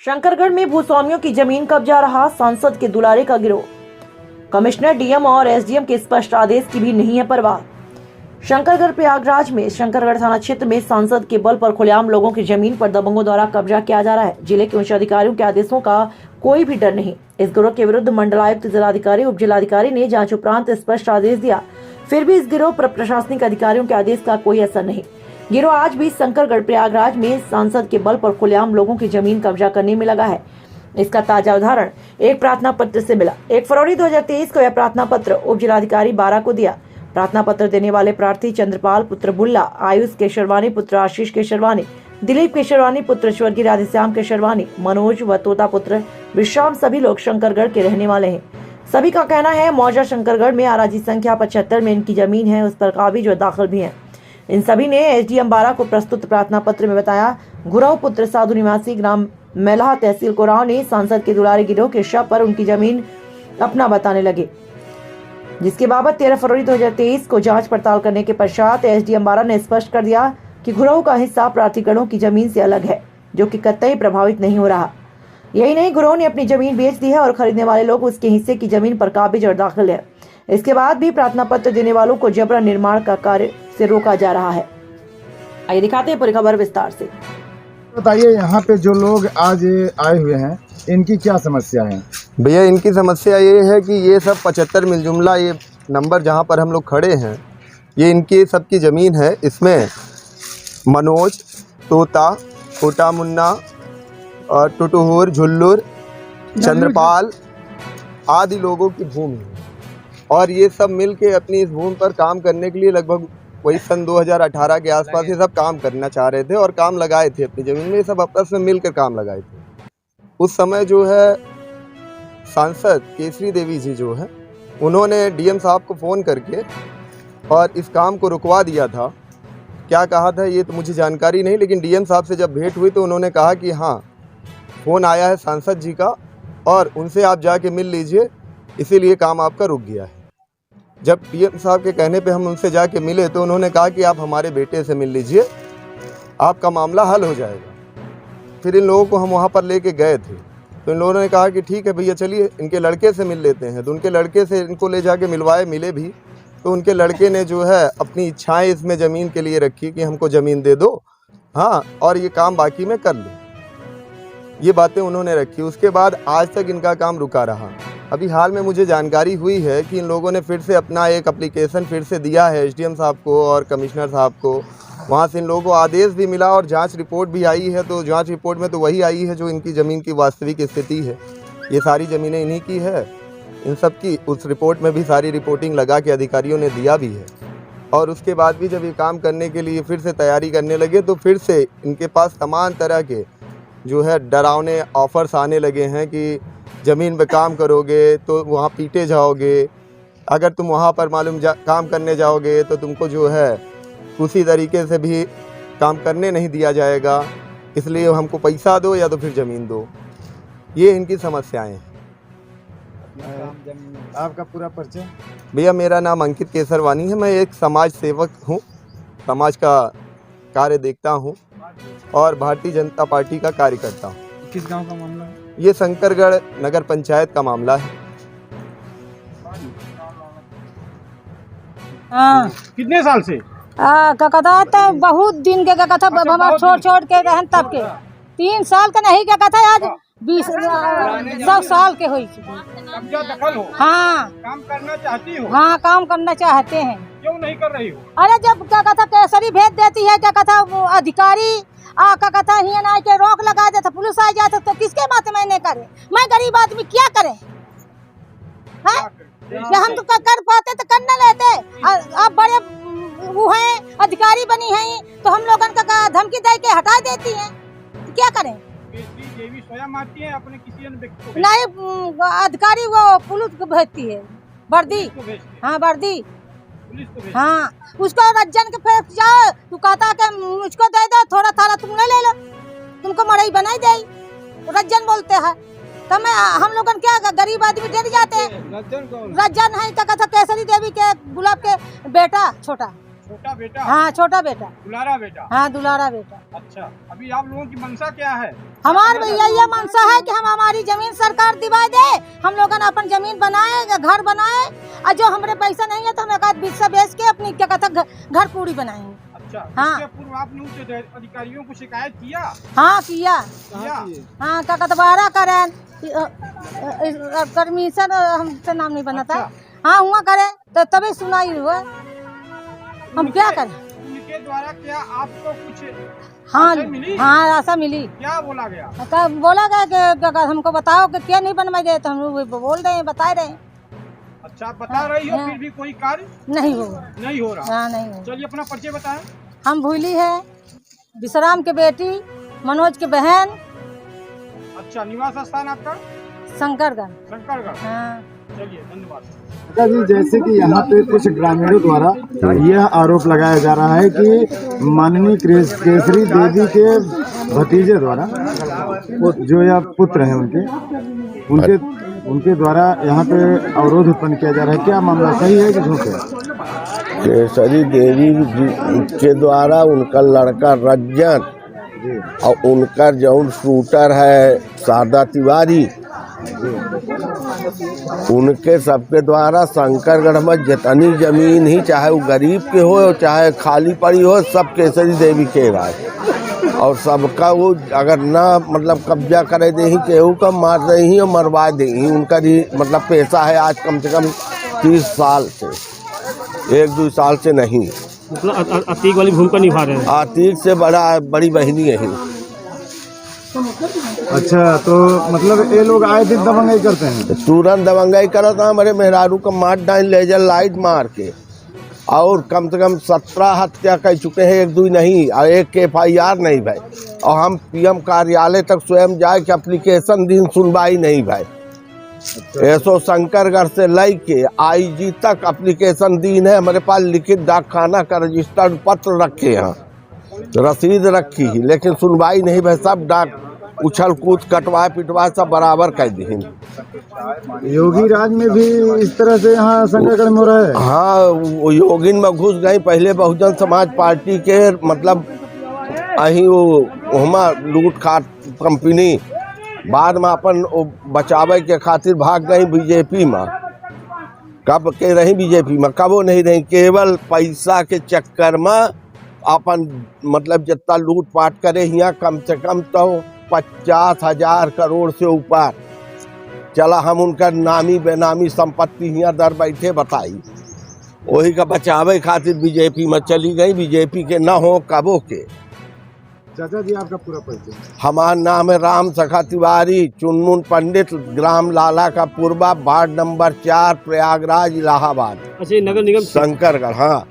शंकरगढ़ में भूस्वामियों की जमीन कब्जा रहा सांसद के दुलारे का गिरोह। कमिश्नर, डीएम और एसडीएम के स्पष्ट आदेश की भी नहीं है परवाह। शंकरगढ़ प्रयागराज में शंकरगढ़ थाना क्षेत्र में सांसद के बल पर खुलेआम लोगों की जमीन पर दबंगों द्वारा कब्जा किया जा रहा है। जिले के उच्च अधिकारियों के आदेशों का कोई भी डर नहीं। इस गिरोह के विरुद्ध मंडलायुक्त, जिलाधिकारी, उप जिलाधिकारी ने जांच उपरांत स्पष्ट आदेश दिया, फिर भी इस गिरोह पर प्रशासनिक अधिकारियों के आदेश का कोई असर नहीं। गिरोह आज भी शंकरगढ़ प्रयागराज में सांसद के बल पर खुलेआम लोगों की जमीन कब्जा करने में लगा है। इसका ताजा उदाहरण एक प्रार्थना पत्र से मिला। 1 फरवरी 2023 को यह प्रार्थना पत्र उप जिलाधिकारी 12 को दिया। प्रार्थना पत्र देने वाले प्रार्थी चंद्रपाल पुत्र बुल्ला, आयुष केशरवानी पुत्र आशीष केशरवानी, दिलीप केशरवानी पुत्र स्वर्गीय राधेश्याम केशरवानी, मनोज व तोता पुत्र विश्राम सभी लोग शंकरगढ़ के रहने वाले हैं। सभी का कहना है मौजा शंकरगढ़ में आराजी संख्या 75 में इनकी जमीन है, उस पर काबिज व दाखिल भी है। इन सभी ने एसडीएम 12 को प्रस्तुत प्रार्थना पत्र में बताया। गुरव पुत्र साधु निवासी ग्राम मेलाहा तहसील कोराव ने सांसद के दुलारे गिरोह के शव पर उनकी जमीन अपना बताने लगे, जिसके बाबत 13 फरवरी 2023 को जांच पड़ताल करने के पश्चात एसडीएम 12 ने स्पष्ट कर दिया कि गुरव का हिस्सा प्रार्थीगणों की जमीन से अलग है, जो कि कतई प्रभावित नहीं हो रहा। यही नहीं, गुरव ने अपनी जमीन बेच दी है और खरीदने वाले लोग उसके हिस्से की जमीन पर काबिज और दाखिल है। इसके बाद भी प्रार्थना पत्र देने वालों को जबरन निर्माण का कार्य से रोका जा रहा है। आइए दिखाते हैं पूरी खबर विस्तार से। बताइए, यहाँ पे जो लोग आज आए हुए हैं, इनकी क्या समस्या है? भैया, इनकी समस्या ये है कि ये सब 75 मिल जुमला ये नंबर जहाँ पर हम लोग खड़े हैं, ये इनकी सबकी ज़मीन है। इसमें मनोज, तोता, कोटा मुन्ना और टुटुहुर, झुल्लुर, चंद्रपाल आदि लोगों की भूमि है। और ये सब मिल के अपनी इस भूमि पर काम करने के लिए लगभग वही सन 2018 के आसपास ये सब काम करना चाह रहे थे और काम लगाए थे अपनी ज़मीन में। ये सब आपस में मिलकर काम लगाए थे। उस समय जो है सांसद केसरी देवी जी जो है, उन्होंने डीएम साहब को फ़ोन करके और इस काम को रुकवा दिया था। क्या कहा था ये तो मुझे जानकारी नहीं, लेकिन डीएम साहब से जब भेंट हुई तो उन्होंने कहा कि हाँ, फ़ोन आया है सांसद जी का और उनसे आप जाके मिल लीजिए, इसीलिए काम आपका रुक गया है। जब डीएम साहब के कहने पे हम उनसे जाके मिले तो उन्होंने कहा कि आप हमारे बेटे से मिल लीजिए, आपका मामला हल हो जाएगा। फिर इन लोगों को हम वहाँ पर लेके गए थे तो इन लोगों ने कहा कि ठीक है भैया, चलिए इनके लड़के से मिल लेते हैं। तो उनके लड़के से इनको ले जाके मिलवाए, मिले भी तो उनके लड़के ने जो है अपनी इच्छाएं इसमें ज़मीन के लिए रखी कि हमको ज़मीन दे दो, हाँ, और ये काम बाकी में कर लो, ये बातें उन्होंने रखी। उसके बाद आज तक इनका काम रुका रहा। अभी हाल में मुझे जानकारी हुई है कि इन लोगों ने फिर से अपना एक एप्लीकेशन फिर से दिया है एसडीएम साहब को और कमिश्नर साहब को। वहाँ से इन लोगों को आदेश भी मिला और जांच रिपोर्ट भी आई है। तो जांच रिपोर्ट में तो वही आई है जो इनकी ज़मीन की वास्तविक स्थिति है। ये सारी ज़मीनें इन्हीं की है, इन सब की। उस रिपोर्ट में भी सारी रिपोर्टिंग लगा के अधिकारियों ने दिया भी है। और उसके बाद भी जब ये काम करने के लिए फिर से तैयारी करने लगे तो फिर से इनके पास तमाम तरह के जो है डरावने ऑफर्स आने लगे हैं कि ज़मीन पे काम करोगे तो वहाँ पीटे जाओगे, अगर तुम वहाँ पर काम करने जाओगे तो तुमको जो है उसी तरीके से भी काम करने नहीं दिया जाएगा, इसलिए हमको पैसा दो या तो फिर ज़मीन दो। ये इनकी समस्याएं हैं। आपका पूरा परिचय? भैया, मेरा नाम अंकित केसरवानी है। मैं एक समाज सेवक हूँ, समाज का कार्य देखता हूँ और भारतीय जनता पार्टी का कार्य करता हूँ। किस गांव का मामला है? ये शंकरगढ़ नगर पंचायत का मामला है। कितने साल से? क्या कहता था, बहुत दिन के क्या कहता, छोड़ के रहन तब के 3 साल का नहीं, क्या कहता आज 20 साल के हुई। कब्जा दखल हो? हाँ, काम करना चाहती हो? हाँ, काम करना चाहते हैं। क्यों नहीं कर रही हो? अरे जब क्या कहता केसरी भेज देती है, क्या कहता वो अधिकारी क्या कहता हियन आ के रोक लगा देता, पुलिस आ जाता, तो किसके बात में नहीं करे? मैं गरीब आदमी क्या करे? हैं, हम तो कर पाते तो कर न लेते। अब बड़े वो हैं, अधिकारी बनी हैं, तो हम लोगों का धमकी दे के हटा देती हैं, तो क्या करें? देवी स्वयं आती है अपने किसी अन्य व्यक्ति को? नहीं, अधिकारी वो पुलिस को भेजती है, वर्दी। हाँ, वर्दी, हाँ, उसको रज्जन के फिर जाओ, तू कहता कि मुझको दे दो, थोड़ा थारा तुम ले लो, तुमको मड़ई बनाई दे, रज्जन बोलते हैं। तो मैं हम लोगों क्या गरीब आदमी डर जाते हैं। रज्जन है क्या कहता केसरी देवी के गुलाब के बेटा छोटा, छोटा बेटा। हाँ छोटा बेटा। दुलारा बेटा। हाँ दुलारा बेटा। अच्छा, अभी आप लोगों की मंशा क्या है? हमारे भैया ये मनसा है कि हम हमारी जमीन सरकार दिवा दे, हम लोग अपन जमीन बनाए, घर बनाए, और जो हमारे पैसा नहीं है तो हम एक आध हिस्सा बेच के अपनी क्या कहता घर पूरी बनाएंगे। अच्छा, हाँ। इससे पूर्व आपने उच्च अधिकारियों को शिकायत किया? हाँ किया। किया? हाँ क्या कहता बारह करें परमिशन हमसे नाम नहीं बना था। हाँ हुआ करे तो तभी सुनाई हुआ, हम क्या करें। उनके द्वारा क्या आपको कुछ हाँ आशा मिली? हाँ आशा मिली। क्या बोला गया? तो बोला गया कि अगर हमको बताओ कि क्या नहीं बनवाई दे, तो हम लोग बोल रहे हैं, बता रहे हैं। अच्छा, बता रही हो, हाँ। फिर भी कोई कार्य नहीं हो नहीं हो रहा। हाँ नहीं हो। चलिए अपना परिचय बताएं। हम भूली है, विश्राम के बेटी, मनोज के बहन, अच्छा, निवास स्थान आपका? शंकरगढ़। शंकरगढ़। हाँ। चलिए, धन्यवाद। जी, जैसे कि यहाँ पे कुछ ग्रामीणों द्वारा यह आरोप लगाया जा रहा है कि माननीय केसरी देवी के भतीजे द्वारा जो यह पुत्र हैं उनके द्वारा यहाँ पे अवरोध उत्पन्न किया जा रहा है। क्या मामला सही है कि झूठ है? केसरी देवी जी के द्वारा उनका लड़का रंजन और उनका जौन शूटर है शारदा तिवारी, उनके सबके द्वारा शंकरगढ़ में जितनी जमीन ही, चाहे वो गरीब के हो चाहे खाली पड़ी हो, सब केसरी देवी के राज, और सबका वो अगर ना मतलब कब्जा करे दे ही, केहू का मार दे ही और मरवा दे ही, उनका ही मतलब पैसा है। आज कम से कम 30 साल से, 1-2 साल से नहीं, मतलब अतीक वाली भूमिका निभा रहे हैं। अतीक से बड़ी बहनी है। अच्छा, तो मतलब ये लोग आए दिन दबंगाई करते हैं? तुरंत दबंगाई करा था, हमारे मेहरारू का मार डाल लेजर लाइट मार के, और कम से कम 17 हत्या कर चुके हैं, 1-2 नहीं, और 1 FIR नहीं भाई। और हम PM कार्यालय तक स्वयं जाए कि एप्लीकेशन दिन सुनवाई नहीं भाई। ऐसो शंकरगढ़ से लेके IG तक एप्लीकेशन दिन है, हमारे पास लिखित डाकखाना का रजिस्टर्ड पत्र रखे हैं, रसीद रखी है, लेकिन सुनवाई नहीं भाई। सब डाक उछल कूद कटवाए पिटवाए सब बराबर कर दी। योगी राज में भी इस तरह से यहाँ शंकरगढ़ में हो रहा है? हाँ, वो योगिन में घुस गई। पहले बहुजन समाज पार्टी के मतलब अही वो लूट खाट कंपनी, बाद में अपन बचावे के खातिर भाग गई बीजेपी में। कब के रही बीजेपी में, कबो नहीं रही, केवल पैसा के चक्कर में अपन मतलब जितना लूट पाट करे यहाँ, कम से कम तो 50,000 करोड़ से ऊपर चला। हम उनका नामी बेनामी संपत्ति यहाँ दर बैठे बताई, वही का बचावे खातिर बीजेपी में चली गई। बीजेपी के न हो कबो के। चाचा जी, आपका पूरा परिचय? हमारा नाम है राम सखा तिवारी, चुनमुन पंडित, ग्राम लाला का पूर्वा, वार्ड नंबर 4, प्रयागराज, इलाहाबाद। अच्छा, नगर निगम शंकरगढ़। हाँ।